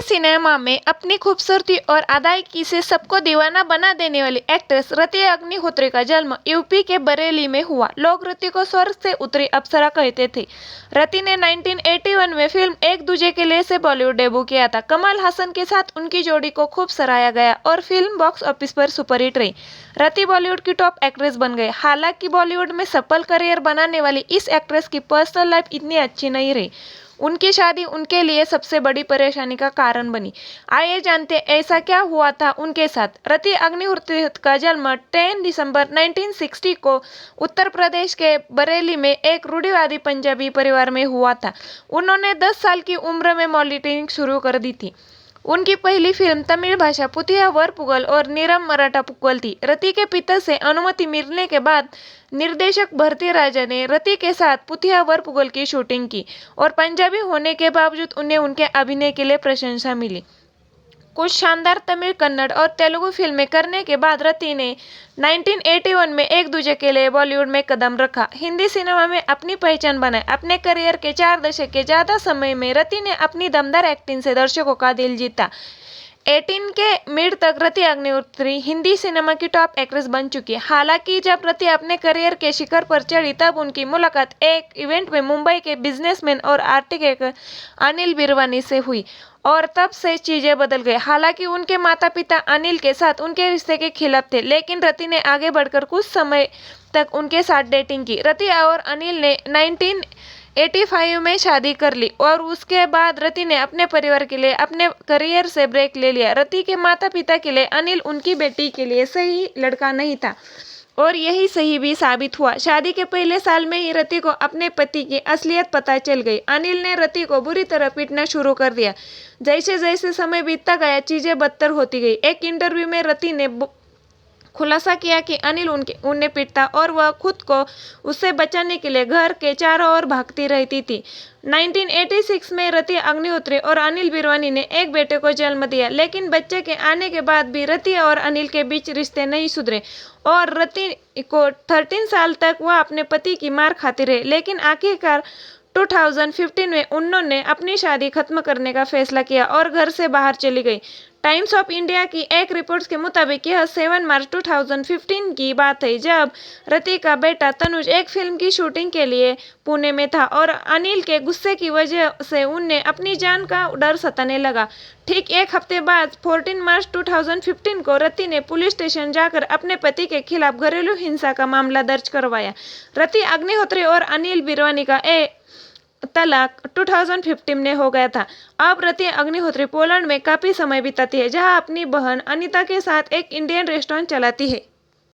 Cinema में अपनी खूबसूरती और अदायगी से सबको दीवाना बना देने वाली एक्ट्रेस रति अग्निहोत्री का जन्म यूपी के बरेली में हुआ। लोग रति को स्वर्ग से उतरी अप्सरा कहते थे। रति ने 1981 में फिल्म एक दूजे के लिए से बॉलीवुड डेब्यू किया था। कमल हासन के साथ उनकी जोड़ी को खूब सराहा गया और फिल्म बॉक्स ऑफिस पर सुपरहिट रही। रति बॉलीवुड की टॉप एक्ट्रेस बन गए। हालांकि बॉलीवुड में सफल करियर बनाने वाली इस एक्ट्रेस की पर्सनल लाइफ इतनी अच्छी नहीं रही। उनकी शादी उनके लिए सबसे बड़ी परेशानी का कारण बनी। आइए जानते ऐसा क्या हुआ था उनके साथ। रति अग्निहोत्री का जन्म 10 दिसंबर 1960 को उत्तर प्रदेश के बरेली में एक रूढ़िवादी पंजाबी परिवार में हुआ था। उन्होंने 10 साल की उम्र में मॉडलिंग शुरू कर दी थी। उनकी पहली फिल्म तमिल भाषा पुथिया वर पुगल और नीरम मराठा पुगल थी। रति के पिता से अनुमति मिलने के बाद निर्देशक भरती राजा ने रति के साथ पुथिया वर पुगल की शूटिंग की और पंजाबी होने के बावजूद उन्हें उनके अभिनय के लिए प्रशंसा मिली। कुछ शानदार तमिल, कन्नड़ और तेलुगु फिल्में करने के बाद रति ने 1981 में एक दूजे के लिए बॉलीवुड में कदम रखा। हिंदी सिनेमा में अपनी पहचान बनाई। अपने करियर के 4 दशक के ज़्यादा समय में रति ने अपनी दमदार एक्टिंग से दर्शकों का दिल जीता। 18 के मिड तक रति अग्निहोत्री हिंदी सिनेमा की टॉप एक्ट्रेस बन चुकी है। हालांकि जब रति अपने करियर के शिखर पर चढ़ी तब उनकी मुलाकात एक इवेंट में मुंबई के बिजनेसमैन और आर्टिस्ट अनिल बिरवानी से हुई और तब से चीजें बदल गई। हालांकि उनके माता पिता अनिल के साथ उनके रिश्ते के खिलाफ थे, लेकिन रति ने आगे बढ़कर कुछ समय तक उनके साथ डेटिंग की। रति और अनिल ने 1985 में शादी कर ली और उसके बाद रति ने अपने परिवार के लिए अपने करियर से ब्रेक ले लिया। रति के माता पिता के लिए अनिल उनकी बेटी के लिए सही लड़का नहीं था और यही सही भी साबित हुआ। शादी के पहले साल में ही रति को अपने पति की असलियत पता चल गई। अनिल ने रति को बुरी तरह पीटना शुरू कर दिया। जैसे जैसे समय बीतता गया चीजें बदतर होती गई। एक इंटरव्यू में रति ने खुलासा किया कि अनिल उन्हें पीटता और वह खुद को उससे बचाने के लिए घर के चारों ओर भागती रहती थी। 1986 में रति अग्निहोत्री और अनिल बिरवानी ने एक बेटे को जन्म दिया, लेकिन बच्चे के आने के बाद भी रति और अनिल के बीच रिश्ते नहीं सुधरे और रति को 13 साल तक वह अपने पति की मार खाती रही। लेकिन आखिरकार 2015 में उन्होंने अपनी शादी खत्म करने का फैसला किया और घर से बाहर चली गई। टाइम्स ऑफ इंडिया की एक रिपोर्ट के मुताबिक यह 7 मार्च 2015 की बात है, जब रति का बेटा तनुज एक फिल्म की शूटिंग के लिए पुणे में था और अनिल के गुस्से की वजह से उन्हें अपनी जान का डर सताने लगा। ठीक एक हफ्ते बाद 14 मार्च 2015 को रति ने पुलिस स्टेशन जाकर अपने पति के खिलाफ घरेलू हिंसा का मामला दर्ज करवाया। रति अग्निहोत्री और अनिल बिरवानी का तलाक 2015 में हो गया था। अब रति अग्निहोत्री पोलैंड में काफी समय बिताती है, जहां अपनी बहन अनीता के साथ एक इंडियन रेस्टोरेंट चलाती है।